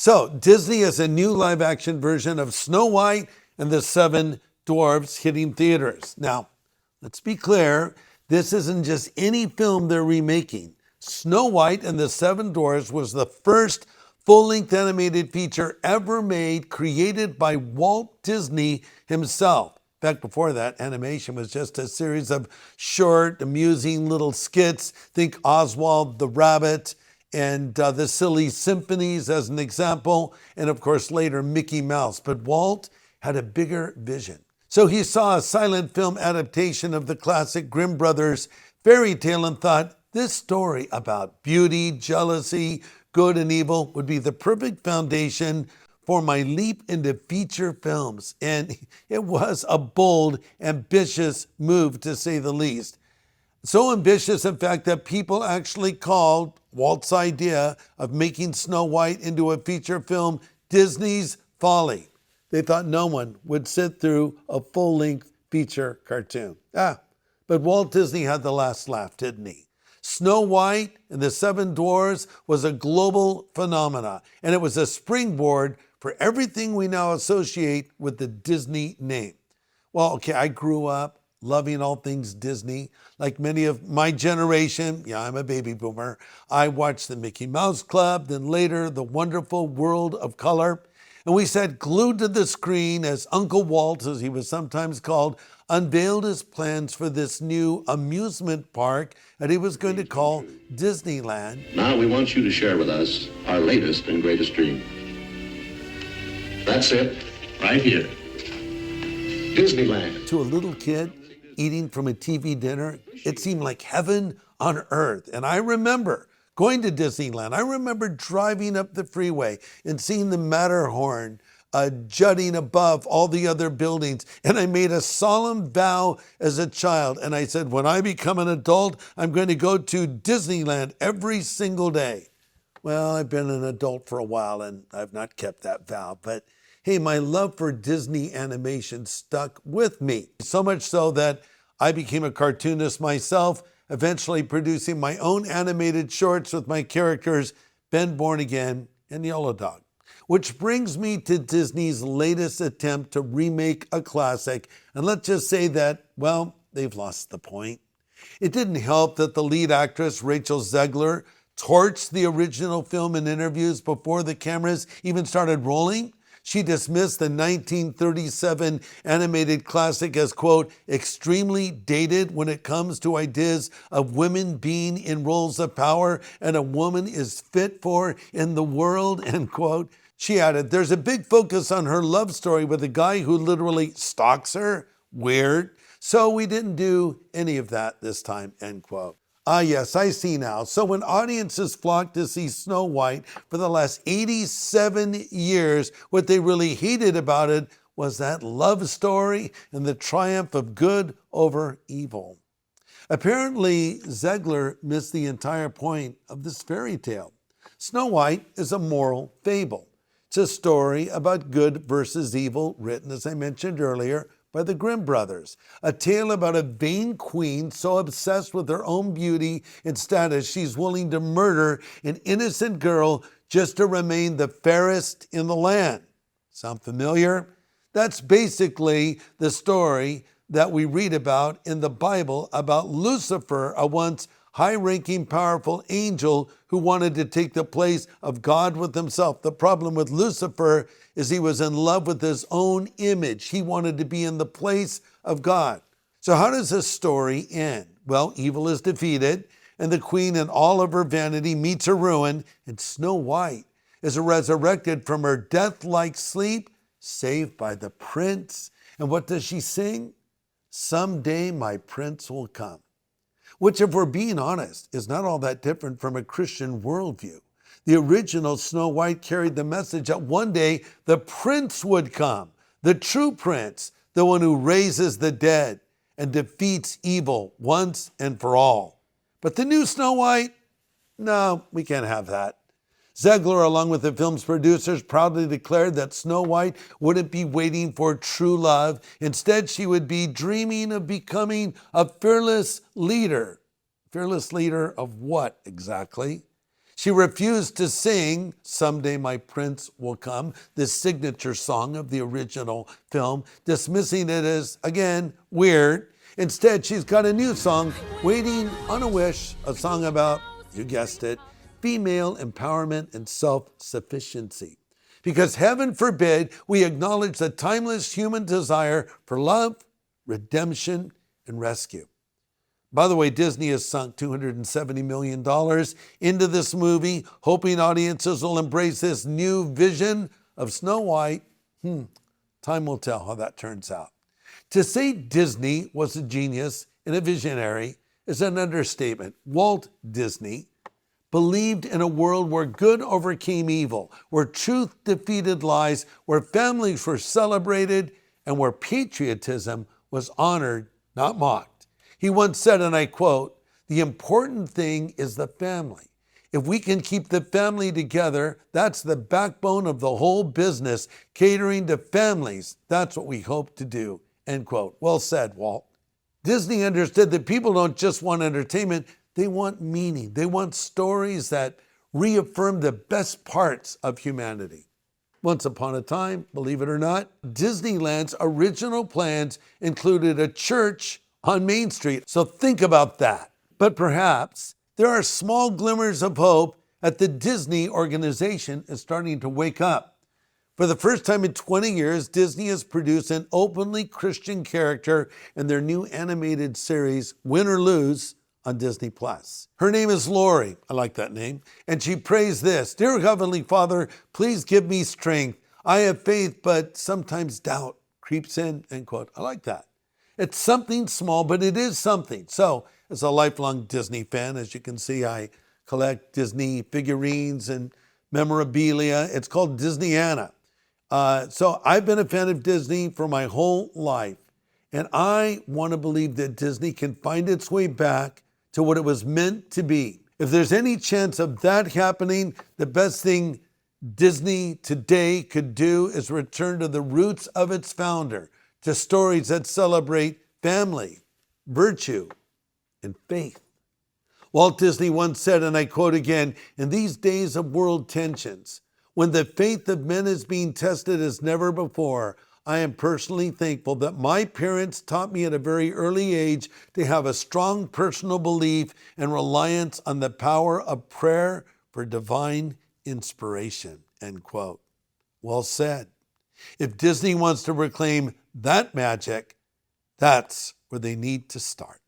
So, Disney has a new live action version of Snow White and the Seven Dwarfs hitting theaters. Now, let's be clear, this isn't just any film they're remaking. Snow White and the Seven Dwarfs was the first full-length animated feature ever made, created by Walt Disney himself. In fact, before that, animation was just a series of short, amusing little skits. Think Oswald the Rabbit and the Silly Symphonies as an example, and of course later Mickey Mouse. But Walt had a bigger vision. So he saw a silent film adaptation of the classic Grimm Brothers fairy tale and thought, this story about beauty, jealousy, good and evil would be the perfect foundation for my leap into feature films. And it was a bold, ambitious move, to say the least. So ambitious, in fact, that people actually called Walt's idea of making Snow White into a feature film Disney's folly. They thought no one would sit through a full-length feature cartoon. But Walt Disney had the last laugh, didn't he? Snow White and the Seven Dwarfs was a global phenomena, and it was a springboard for everything we now associate with the Disney name. Well, okay, I grew up loving all things Disney. Like many of my generation, I'm a baby boomer, I watched the Mickey Mouse Club, then later The Wonderful World of Color. And we sat glued to the screen as Uncle Walt, as he was sometimes called, unveiled his plans for this new amusement park that he was going to call Disneyland. Now we want you to share with us our latest and greatest dream. That's it, right here. Disneyland. To a little kid eating from a TV dinner, it seemed like heaven on earth. And I remember going to Disneyland. I remember driving up the freeway and seeing the Matterhorn jutting above all the other buildings. And I made a solemn vow as a child. And I said, when I become an adult, I'm going to go to Disneyland every single day. Well, I've been an adult for a while and I've not kept that vow. But hey, my love for Disney animation stuck with me. So much so that I became a cartoonist myself, eventually producing my own animated shorts with my characters, Ben Born Again and Yellow Dog. Which brings me to Disney's latest attempt to remake a classic. And let's just say that, well, they've lost the point. It didn't help that the lead actress, Rachel Zegler, torched the original film in interviews before the cameras even started rolling. She dismissed the 1937 animated classic as, quote, extremely dated when it comes to ideas of women being in roles of power and a woman is fit for in the world, end quote. She added, there's a big focus on her love story with a guy who literally stalks her. Weird. So we didn't do any of that this time, end quote. Ah, yes, I see now. So when audiences flocked to see Snow White for the last 87 years, what they really hated about it was that love story and the triumph of good over evil. Apparently, Zegler missed the entire point of this fairy tale. Snow White is a moral fable. It's a story about good versus evil, written, as I mentioned earlier, by the Grimm brothers. A tale about a vain queen so obsessed with her own beauty and status, she's willing to murder an innocent girl just to remain the fairest in the land. Sound familiar? That's basically the story that we read about in the Bible about Lucifer, a once high-ranking, powerful angel who wanted to take the place of God with himself. The problem with Lucifer is he was in love with his own image. He wanted to be in the place of God. So how does this story end? Well, evil is defeated, and the queen in all of her vanity meets her ruin, and Snow White is resurrected from her death-like sleep, saved by the prince. And what does she sing? Someday my prince will come. Which, if we're being honest, is not all that different from a Christian worldview. The original Snow White carried the message that one day the prince would come, the true prince, the one who raises the dead and defeats evil once and for all. But the new Snow White? No, we can't have that. Zegler, along with the film's producers, proudly declared that Snow White wouldn't be waiting for true love. Instead, she would be dreaming of becoming a fearless leader. Fearless leader of what exactly? She refused to sing Someday My Prince Will Come, the signature song of the original film, dismissing it as, again, weird. Instead, she's got a new song, Waiting on a Wish, a song about, you guessed it, female empowerment and self-sufficiency. Because heaven forbid we acknowledge the timeless human desire for love, redemption, and rescue. By the way, Disney has sunk $270 million into this movie, hoping audiences will embrace this new vision of Snow White. Time will tell how that turns out. To say Disney was a genius and a visionary is an understatement. Walt Disney believed in a world where good overcame evil, where truth defeated lies, where families were celebrated, and where patriotism was honored, not mocked. He once said, and I quote, "The important thing is the family. If we can keep the family together, that's the backbone of the whole business. Catering to families, that's what we hope to do." End quote. Well said, Walt. Disney understood that people don't just want entertainment, they want meaning. They want stories that reaffirm the best parts of humanity. Once upon a time, believe it or not, Disneyland's original plans included a church on Main Street. So think about that. But perhaps there are small glimmers of hope that the Disney organization is starting to wake up. For the first time in 20 years, Disney has produced an openly Christian character in their new animated series, Win or Lose, on Disney+. Her name is Laurie. I like that name. And she prays this: "Dear Heavenly Father, please give me strength. I have faith, but sometimes doubt creeps in." End quote. I like that. It's something small, but it is something. So, as a lifelong Disney fan, as you can see, I collect Disney figurines and memorabilia. It's called Disneyana. So I've been a fan of Disney for my whole life. And I want to believe that Disney can find its way back to what it was meant to be. If there's any chance of that happening, the best thing Disney today could do is return to the roots of its founder, to stories that celebrate family, virtue, and faith. Walt Disney once said, and I quote again, "In these days of world tensions, when the faith of men is being tested as never before, I am personally thankful that my parents taught me at a very early age to have a strong personal belief and reliance on the power of prayer for divine inspiration." End quote. Well said. If Disney wants to reclaim that magic, that's where they need to start.